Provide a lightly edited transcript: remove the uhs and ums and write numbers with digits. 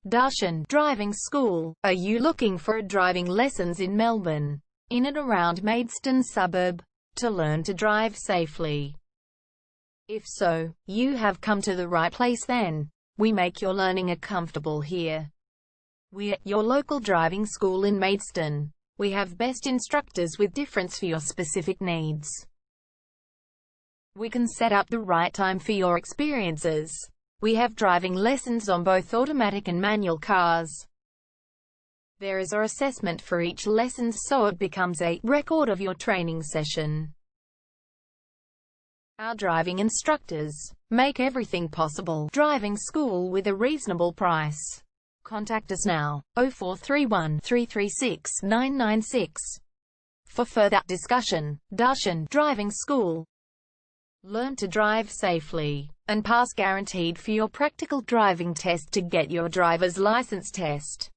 Darshan Driving School. Are you looking for driving lessons in Melbourne, in and around Maidstone suburb, to learn to drive safely? If so, you have come to the right place then. We make your learning comfortable here. We're your local driving school in Maidstone. We have best instructors with difference for your specific needs. We can set up the right time for your experiences. We have driving lessons on both automatic and manual cars. There is an assessment for each lesson, so it becomes a record of your training session. Our driving instructors make everything possible. Driving school with a reasonable price. Contact us now, 0431 336 996. For further discussion. Darshan Driving School. Learn to drive safely and pass guaranteed for your practical driving test to get your driver's license test.